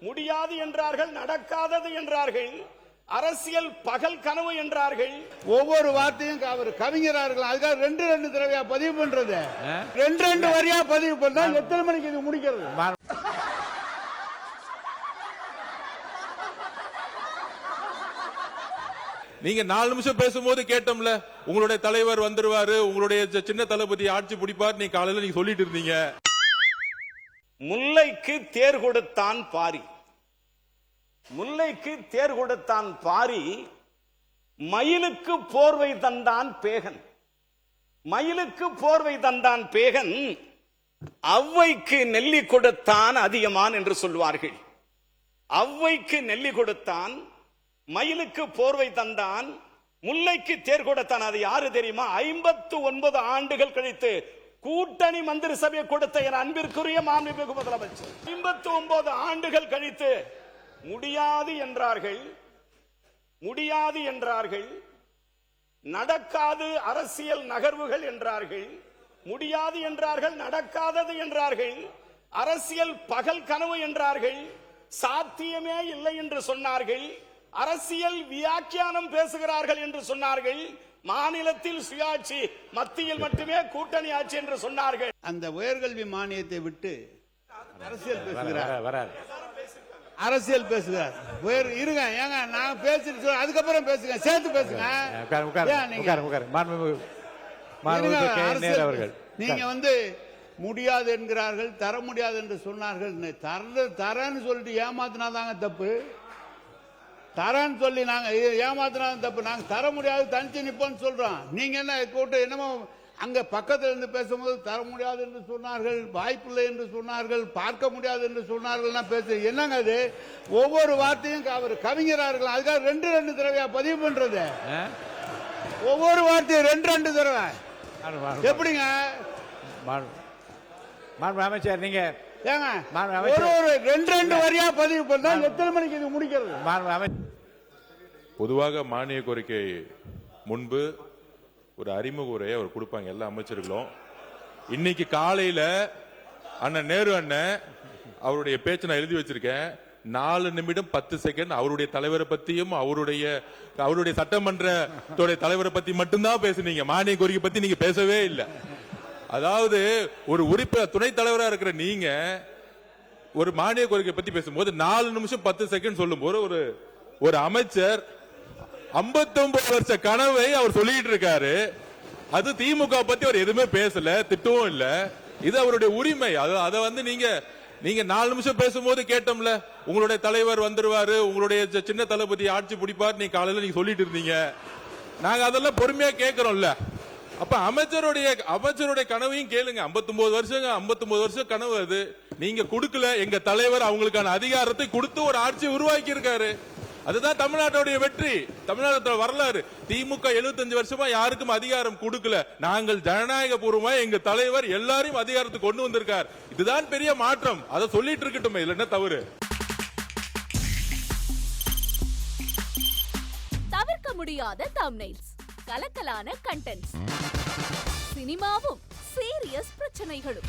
முடியாது என்றார்கள், நடக்காதது என்றார்கள், அரசியல் பகல் கனவு என்றார்கள். ஒவ்வொரு வார்த்தையும் அவர் கவிஞரார்கள். அதுக்காக ரெண்டு தடவையா பதிவு பண்றது, ரெண்டு வரியா பதிவு பண்ணா எத்தனை மணிக்கு இது முடிக்கிறது? நீங்க 4 நிமிஷம் பேசும்போது கேட்டோம்ல, உங்களுடைய தலைவர் வந்துருவாரு, உங்களுடைய சின்ன தளபதி ஆட்சி பிடிப்பார், நீ காலையில நீங்க சொல்லிட்டு இருந்தீங்க. முல்லைக்கு தேர் கொடுத்தான் பாரி, முல்லைக்கு தேர் கொடுத்தான் பாரி, மயிலுக்கு போர்வை தந்தான் பேகன், மயிலுக்கு போர்வை தந்தான் பேகன், அவ்வைக்கு நெல்லி கொடுத்தான் அதியமான் என்று சொல்வார்கள். அவ்வைக்கு நெல்லி கொடுத்தான், மயிலுக்கு போர்வை தந்தான், முல்லைக்கு தேர் கொடுத்தான். அது யாரு தெரியுமா? 59 ஆண்டுகள் கழித்து கூட்டணி மந்திரி சபையை கொடுத்த என் அன்பிற்குரிய மாண்புமிகு முதலமைச்சர் 59 ஆண்டுகள் கழித்து முடியாது என்றார்கள், முடியாது என்றார்கள், நடக்காது அரசியல் நகர்வுகள் என்றார்கள், முடியாது என்றார்கள், நடக்காதது என்றார்கள், அரசியல் பகல் கனவு என்றார்கள், சாத்தியமே இல்லை என்று சொன்னார்கள், அரசியல் வியாக்கியானம் பேசுகிறார்கள் என்று சொன்னார்கள், மாநிலத்தில் சுயாட்சி, மத்தியில் மட்டுமே கூட்டணி ஆட்சி என்று சொன்னார்கள். அந்த உயர்கல்வி மானியத்தை விட்டு அரசியல் பேசுகிறார், அரசியல் பேசுகிறார். இருங்க, ஏங்க நான் பேசிட்டு அதுக்கப்புறம் பேசுங்க, சேர்த்து பேசுங்க. நீங்க முடியாது என்கிறார்கள், தர முடியாது என்று சொன்னார்கள். தரன்னு சொல்லிட்டு ஏமாத்தினாதாங்க தப்பு, தரன்னு சொல்லி நாங்க ஏமாத்தினாதான் தப்பு. நாங்க தர முடியாது, தனிச்சு நிப்போம்னு சொல்றோம். நீங்க என்ன கூட்டம் என்னமோ அங்க பக்கத்துல இருந்து பேசும்போது தர முடியாது என்று சொன்னார்கள், வாய்ப்பில்லை என்று சொன்னார்கள், பார்க்க முடியாது என்று சொன்னார்கள். பேச என்னங்க அது? ஒவ்வொரு வார்த்தையும் அவர் கவிஞரார்கள். அதுக்காக ரெண்டு தடவையா பதிவு பண்றது, ஒவ்வொரு வார்த்தையும் ரெண்டு தடவை எப்படிங்க? அமைச்சர் நீங்க ஒரு ரெண்டு வரியா பதிவு பண்ணா எத்தனை மணிக்கு இது முடிக்கிறது? பொதுவாக மானிய கோரிக்கை முன்பு ஒரு அறிமுக உரையை அவர் கொடுப்பாங்க எல்லா அமைச்சர்களும். இன்னைக்கு காலையில அண்ணன் நேரு அண்ணன் அவருடைய பேச்சு நான் எழுதி வச்சிருக்கேன். 4 நிமிடம் 10 செகண்ட் அவருடைய தலைவரை பத்தியும் அவருடைய சட்டமன்ற தலைவரை பத்தி மட்டும்தான் பேசுனீங்க. மானிய கோரிக்கை பத்தி நீங்க பேசவே இல்லை. அதாவது ஒரு உறுப்பினர் துணைத் தலைவரா இருக்கிற நீங்க ஒரு மானிய கோரிக்கை பத்தி பேசும்போது 4 நிமிஷம் 10 செகண்ட் சொல்லும் போது ஒரு அமைச்சர் 59 வருஷ கனவை அவர் சொல்லிட்டு இருக்காரு. அது திமுக பத்தி அவர் எதுவுமே பேசல, திட்டவும் இல்ல. இது அவருடைய உரிமை. அதை நீங்க 4 நிமிஷம் பேசும்போது கேட்டோம்ல, உங்களுடைய தலைவர் வந்துருவாரு, உங்களுடைய சின்ன தளபதி ஆட்சி பிடிப்பார், நீ காலையில நீங்க சொல்லிட்டு இருந்தீங்க. நாங்க அதெல்லாம் பொறுமையா கேட்கிறோம்ல. அப்ப அமைச்சருடைய கனவையும் கேளுங்க. 59 வருஷம் கனவு அது நீங்க கொடுக்கல. எங்க தலைவர் அவங்களுக்கான அதிகாரத்தை கொடுத்து ஒரு ஆட்சி உருவாக்கி இருக்காரு. அதுதான் தமிழ்நாட்டுடைய வெற்றி, தமிழ்நாட்டோட வரலாறு. திமுக 75 வருஷமா யாருக்கும் அதிகாரம் கொடுக்கல. நாங்கள் ஜனநாயக பூர்வமா எங்க தலைவர் எல்லாரையும் அதிகாரத்துக்கு கொண்டு வந்திருக்கார். இதுதான் பெரிய மாற்றம். அதை சொல்லிட்டு இருக்கட்டும், இதுல என்ன தவறு? தவிர்க்க முடியாத தம்ப்நெயில்ஸ், கலக்கலான கண்டென்ட்ஸ், சினிமாவும் சீரியஸ் பிரச்சனைகளும்,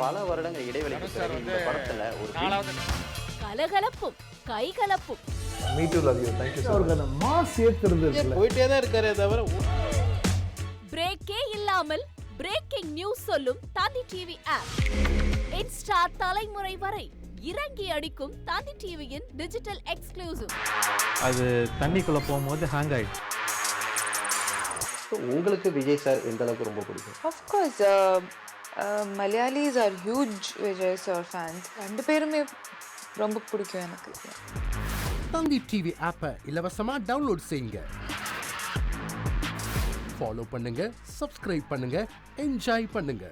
பல வருடங்கள் இடைவெளிக்கு பிறகு இந்த படத்துல ஒரு கலகலப்பும் கைகலப்பும், போயிட்டே தான் இருக்காரே தவிர பிரேக்கே இல்லாமல் பிரேக்கிங் நியூஸ் சொல்லும் தந்தி டிவி ஆப். இன்ஸ்டா தலைமுறை வரை இறங்கி அடிக்கும் தந்தி டிவியின் டிஜிட்டல் எக்ஸ்க்ளூசிவ். அது தண்ணிக்குள்ள போகும்போது ஹேங் ஆயிடுச்சு. உங்களுக்கு விஜய் சார் எந்த அளவுக்கு ரொம்ப பிடிக்கும்? Of course, Malayalis are huge Vijay sir fans. ரெண்டு பேருமே ரொம்ப பிடிக்கும் எனக்கு. தந்தி டிவி ஆப்பை இலவசமா டவுன்லோட் செய்யுங்க, ஃபாலோ பண்ணுங்க, சப்ஸ்கிரைப் பண்ணுங்க, என்ஜாய் பண்ணுங்க.